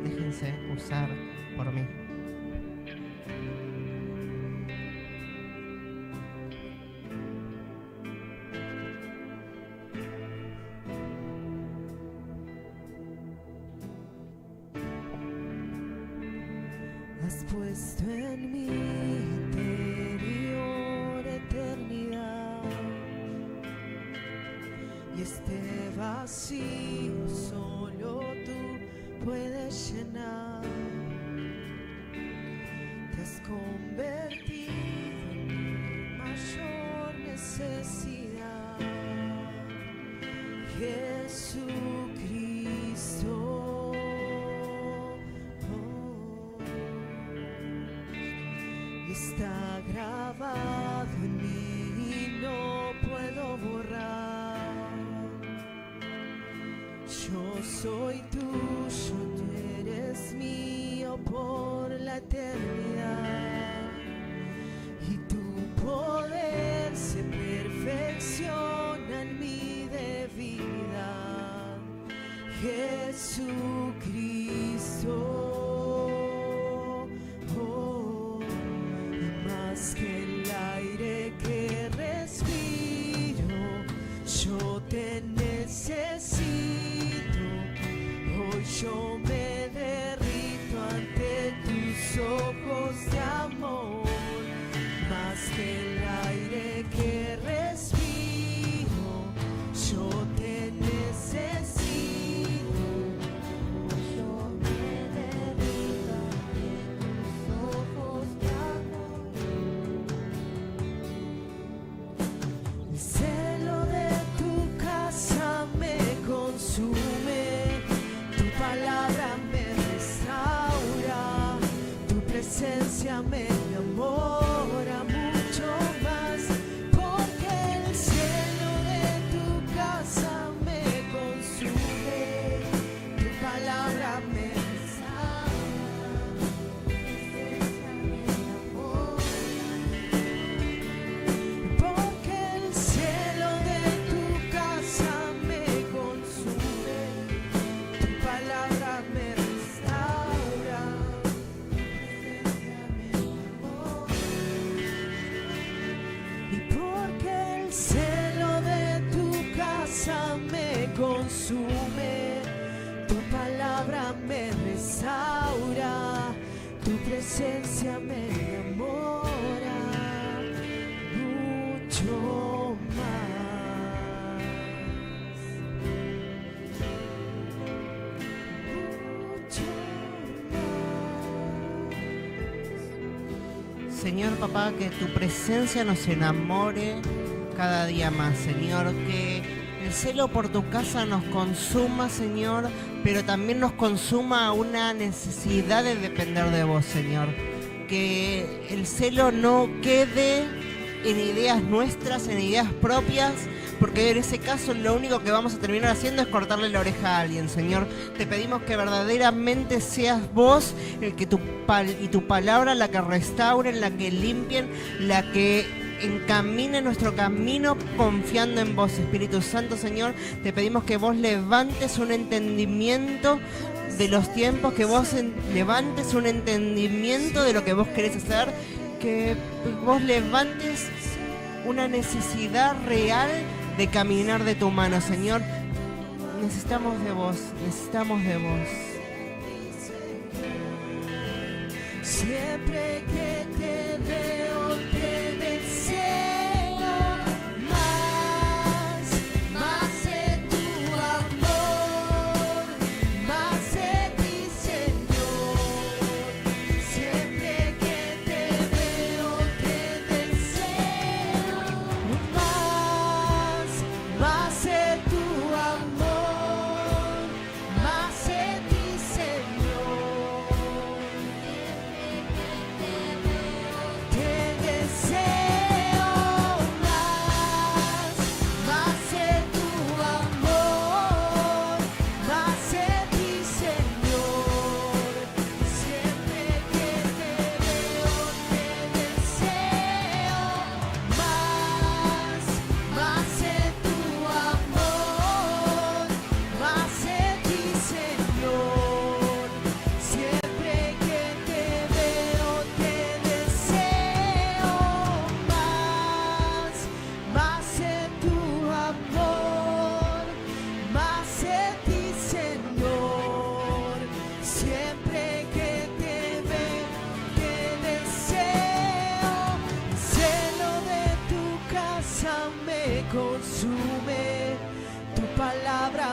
déjense usar por mí. Has puesto en mi interior eternidad, y este vacío solo tú puedes llenar. Te has convertido en mi mayor necesidad, Jesucristo. Está grabado en mí y no puedo borrar. Yo soy tuyo, tú eres mío por la eternidad, y tu poder se perfecciona en mi debilidad, Jesucristo. Que el aire que respiro, yo te necesito. Hoy yo me derrito ante tus ojos de amor. Más que el aire que respiro, yo te necesito. Yo me derrito ante tus ojos de amor. El celo de tu casa me consume, tu palabra me restaura, tu presencia me enamora mucho más, porque el cielo de tu casa me consume, tu palabra me restaura, tu presencia me enamora. Porque el cielo de tu casa me consume, tu palabra me restaura, tu presencia me enamora. Y porque el cielo de tu casa me consume, tu palabra me restaura, tu presencia me enamora mucho más, mucho más. Señor papá, que tu presencia nos enamore cada día más, Señor, que el celo por tu casa nos consuma, Señor, pero también nos consuma una necesidad de depender de vos, Señor. Que el celo no quede en ideas nuestras, en ideas propias, porque en ese caso lo único que vamos a terminar haciendo es cortarle la oreja a alguien, Señor. Te pedimos que verdaderamente seas vos el que tu palabra la que restauren, la que limpien, la que encamine nuestro camino confiando en vos, Espíritu Santo, Señor. Te pedimos que vos levantes un entendimiento de los tiempos, que vos levantes un entendimiento de lo que vos querés hacer, que vos levantes una necesidad real de caminar de tu mano, Señor. Necesitamos de vos, necesitamos de vos. Siempre que te veo te deseo más, más de tu amor, más de ti, Señor. Siempre que te veo te deseo más, más de tu amor, más de ti, Señor. Te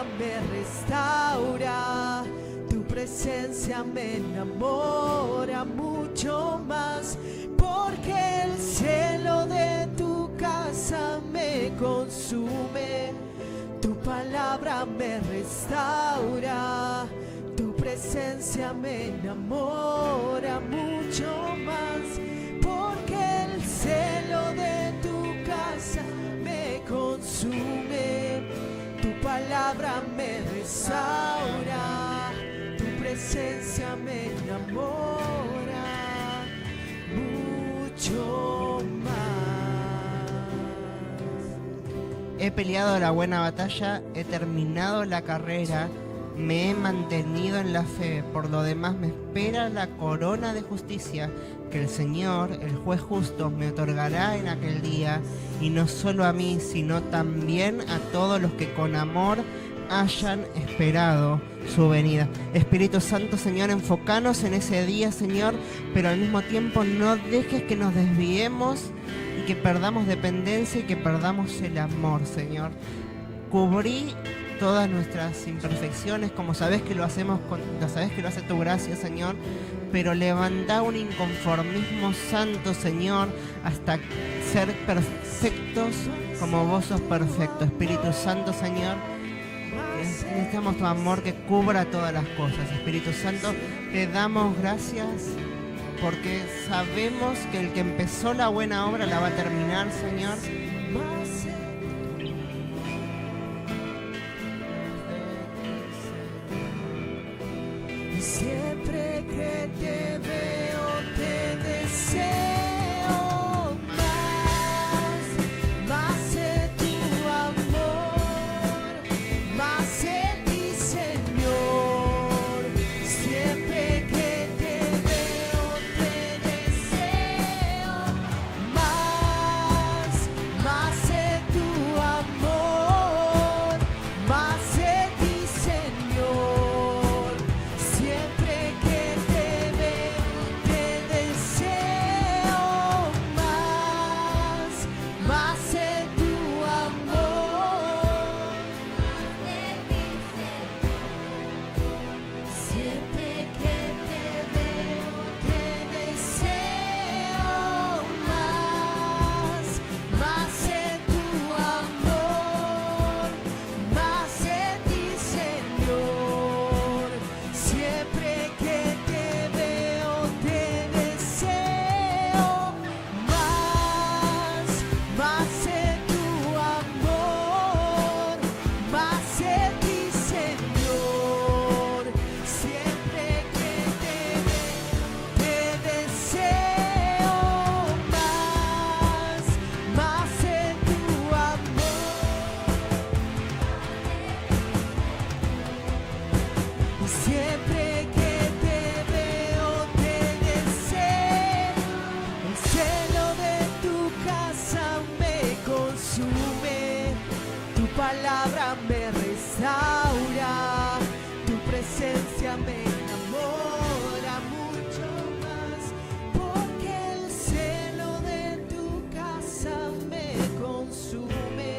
palabra me restaura, tu presencia me enamora mucho más, porque el celo de tu casa me consume, tu palabra me restaura, tu presencia me enamora mucho más, porque el celo de tu casa me consume, tu palabra me restaura, tu presencia me enamora mucho más. He peleado la buena batalla, he terminado la carrera, me he mantenido en la fe, por lo demás me espera la corona de justicia que el Señor, el juez justo, me otorgará en aquel día, y no solo a mí, sino también a todos los que con amor hayan esperado su venida. Espíritu Santo, Señor, enfocanos en ese día, Señor, pero al mismo tiempo no dejes que nos desviemos y que perdamos dependencia y que perdamos el amor, Señor. Cubrí todas nuestras imperfecciones, como sabes que lo hacemos, sabes que lo hace tu gracia, Señor, pero levanta un inconformismo santo, Señor, hasta ser perfectos como vos sos perfecto. Espíritu Santo, Señor, necesitamos tu amor que cubra todas las cosas. Espíritu Santo, te damos gracias porque sabemos que el que empezó la buena obra la va a terminar, Señor. Siempre que te veo te deseo más de tu amor, más de ti, Señor. Siempre que te veo te deseo más de tu amor, más de ti, Señor. Siempre que te veo te deseo más de tu amor. Siempre que te veo te deseo más de tu amor, más de ti, Señor. Siempre que te veo te deseo más de tu amor, más de ti, Señor. Siempre que te veo te deseo más de tu amor. Siempre que te veo te deseo, el celo de tu casa me consume, tu palabra me restaura, tu presencia me enamora mucho más, porque el celo de tu casa me consume,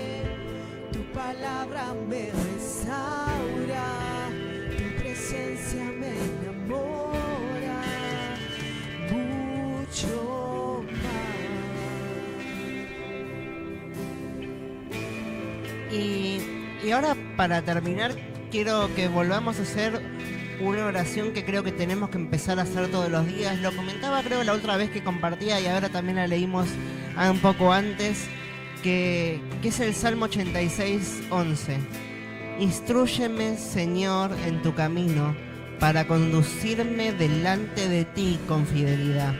tu palabra me restaura, tu presencia me enamora mucho más. Y ahora, para terminar, quiero que volvamos a hacer una oración que creo que tenemos que empezar a hacer todos los días. Lo comentaba, creo, la otra vez que compartía, y ahora también la leímos un poco antes, que es el Salmo 86:11. Instrúyeme, Señor, en tu camino, para conducirme delante de ti con fidelidad.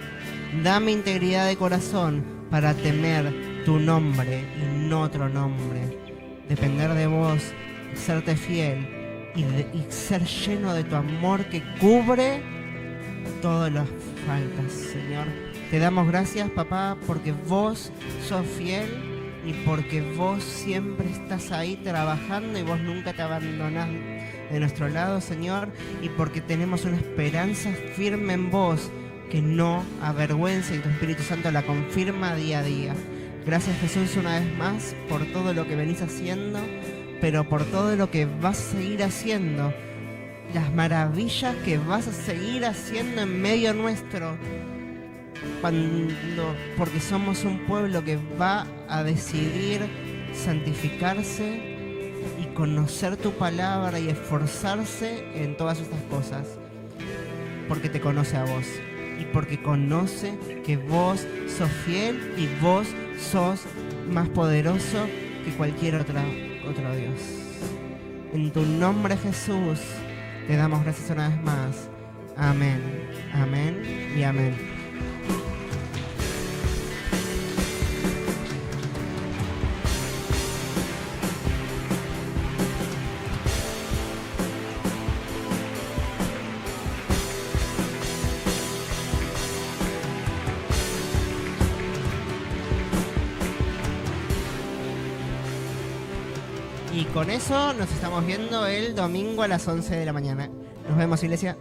Dame integridad de corazón para temer tu nombre y no otro nombre. Depender de vos, serte fiel y ser lleno de tu amor que cubre todas las faltas, Señor. Te damos gracias, papá, porque vos sos fiel y porque vos siempre estás ahí trabajando y vos nunca te abandonás de nuestro lado, Señor, y porque tenemos una esperanza firme en vos que no avergüenza, y tu Espíritu Santo la confirma día a día. Gracias, Jesús, una vez más por todo lo que venís haciendo, pero por todo lo que vas a seguir haciendo, las maravillas que vas a seguir haciendo en medio nuestro, porque somos un pueblo que va a decidir santificarse y conocer tu palabra y esforzarse en todas estas cosas, porque te conoce a vos y porque conoce que vos sos fiel y vos sos más poderoso que cualquier otro Dios. En tu nombre, Jesús, te damos gracias una vez más. Amén, amén y amén. Y con eso nos estamos viendo el domingo a las 11 de la mañana. Nos vemos, iglesia.